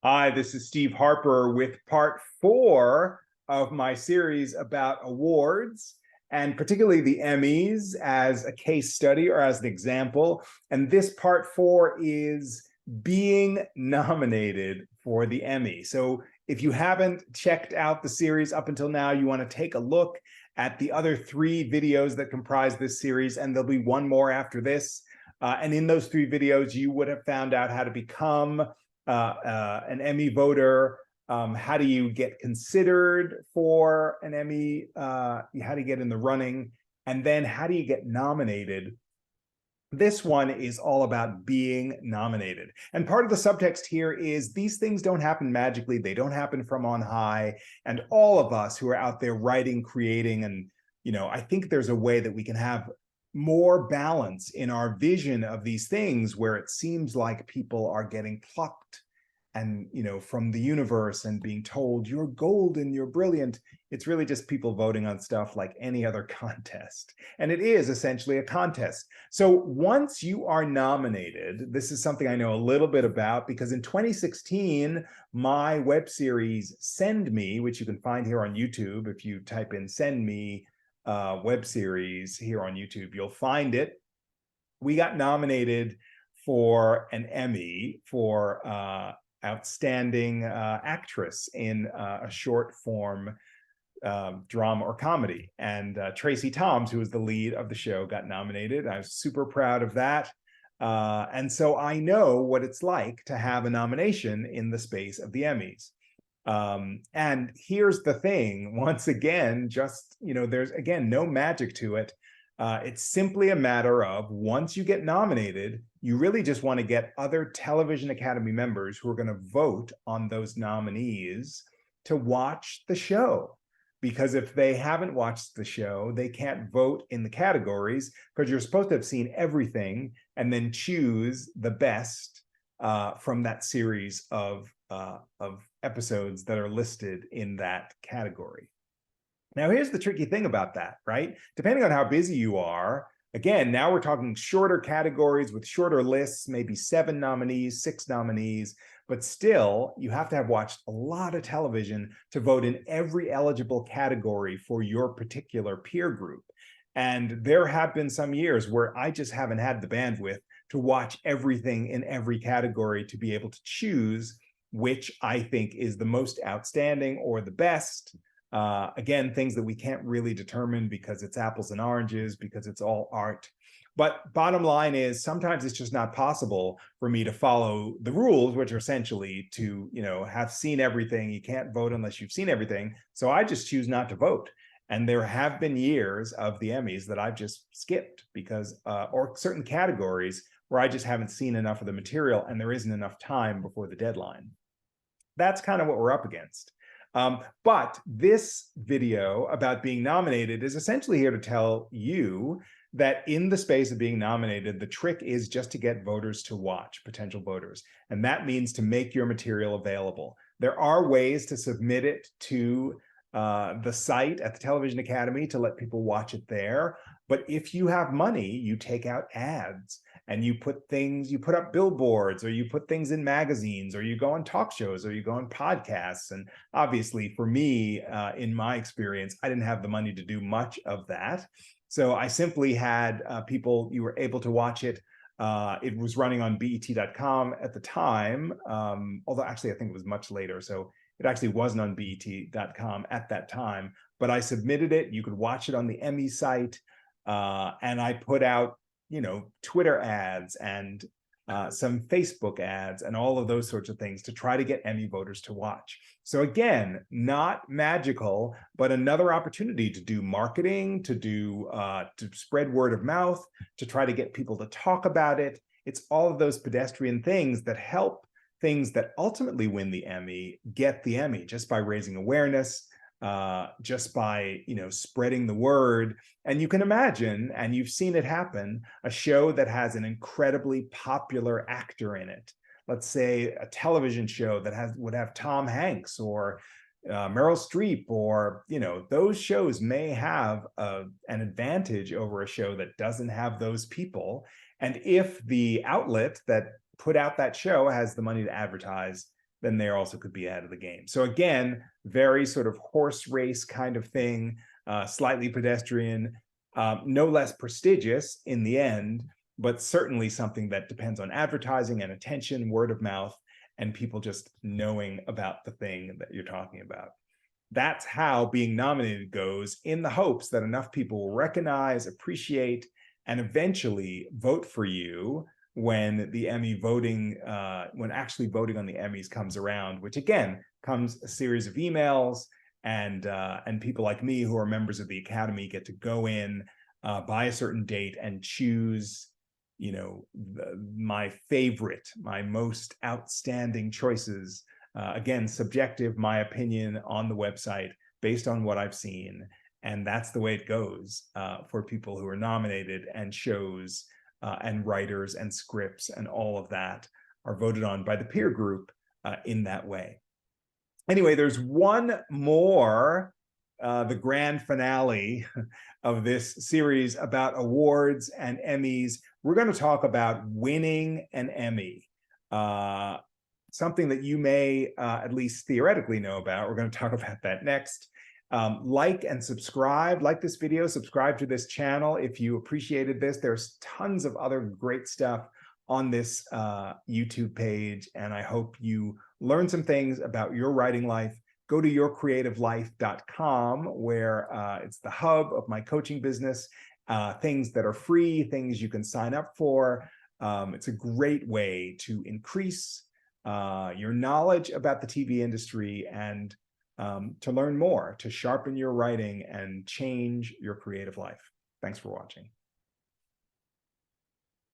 Hi, this is Steve Harper with part 4 of my series about awards, and particularly the Emmys as a case study or as an example. And this part 4 is being nominated for the Emmy. So if you haven't checked out the series up until now, you want to take a look at the other 3 videos that comprise this series, and there'll be one more after this. And in those 3 videos, you would have found out how to become an Emmy voter. How do you get considered for an Emmy? How do you get in the running? And then how do you get nominated? This one is all about being nominated. And part of the subtext here is these things don't happen magically. They don't happen from on high. And all of us who are out there writing, creating, and, I think there's a way that we can have more balance in our vision of these things where it seems like people are getting plucked and from the universe and being told you're golden, you're brilliant. It's really just people voting on stuff like any other contest, and it is essentially a contest. So once you are nominated, this is something I know a little bit about because in 2016 my web series Send Me, which you can find here on YouTube, if you type in Send Me web series here on YouTube, you'll find it. We got nominated for an Emmy for outstanding actress in a short form drama or comedy. And Tracy Toms, who was the lead of the show, got nominated. I was super proud of that. And so I know what it's like to have a nomination in the space of the Emmys. And here's the thing, once again, just, there's, again, no magic to it. It's simply a matter of once you get nominated, you really just want to get other Television Academy members who are going to vote on those nominees to watch the show. Because if they haven't watched the show, they can't vote in the categories because you're supposed to have seen everything and then choose the best from that series of episodes that are listed in that category. Now, here's the tricky thing about that, right? Depending on how busy you are, again, now we're talking shorter categories with shorter lists, maybe 7 nominees, 6 nominees, but still, you have to have watched a lot of television to vote in every eligible category for your particular peer group. And there have been some years where I just haven't had the bandwidth to watch everything in every category to be able to choose which I think is the most outstanding or the best. Again, things that we can't really determine because it's apples and oranges, because it's all art. But bottom line is sometimes it's just not possible for me to follow the rules, which are essentially to, have seen everything. You can't vote unless you've seen everything. So I just choose not to vote. And there have been years of the Emmys that I've just skipped because, or certain categories where I just haven't seen enough of the material and there isn't enough time before the deadline. That's kind of what we're up against. But this video about being nominated is essentially here to tell you that in the space of being nominated, the trick is just to get voters to watch, potential voters. And that means to make your material available. There are ways to submit it to the site at the Television Academy to let people watch it there. But if you have money, you take out ads and you put up billboards, or you put things in magazines, or you go on talk shows, or you go on podcasts. And obviously for me, in my experience, I didn't have the money to do much of that. So I simply had people, you were able to watch it. It was running on BET.com at the time, although actually I think it was much later. So it actually wasn't on BET.com at that time, but I submitted it. You could watch it on the Emmy site. And I put out, Twitter ads and some Facebook ads and all of those sorts of things to try to get Emmy voters to watch. So again, not magical, but another opportunity to do marketing, to spread word of mouth, to try to get people to talk about it. It's all of those pedestrian things that help things that ultimately win the Emmy get the Emmy, just by raising awareness, just by spreading the word. And you can imagine, and you've seen it happen, a show that has an incredibly popular actor in it. Let's say a television show that would have Tom Hanks or Meryl Streep, or those shows may have an advantage over a show that doesn't have those people. And if the outlet that put out that show has the money to advertise, then they also could be ahead of the game. So again, very sort of horse race kind of thing, slightly pedestrian, no less prestigious in the end, but certainly something that depends on advertising and attention, word of mouth, and people just knowing about the thing that you're talking about. That's how being nominated goes, in the hopes that enough people will recognize, appreciate, and eventually vote for you when the Emmy voting, when actually voting on the Emmys comes around, which again comes a series of emails, and people like me who are members of the Academy get to go in by a certain date and choose, you know, my favorite, my most outstanding choices. Again, subjective, my opinion on the website based on what I've seen. And that's the way it goes for people who are nominated, and shows and writers and scripts and all of that are voted on by the peer group in that way. Anyway, there's one more, the grand finale of this series about awards and Emmys. We're going to talk about winning an Emmy. Something that you may at least theoretically know about. We're going to talk about that next. Like and subscribe, like this video, subscribe to this channel if you appreciated this. There's tons of other great stuff on this YouTube page, and I hope you learn some things about your writing life. Go to yourcreativelife.com, where it's the hub of my coaching business, things that are free, things you can sign up for. It's a great way to increase your knowledge about the TV industry, and to learn more, to sharpen your writing and change your creative life. Thanks for watching.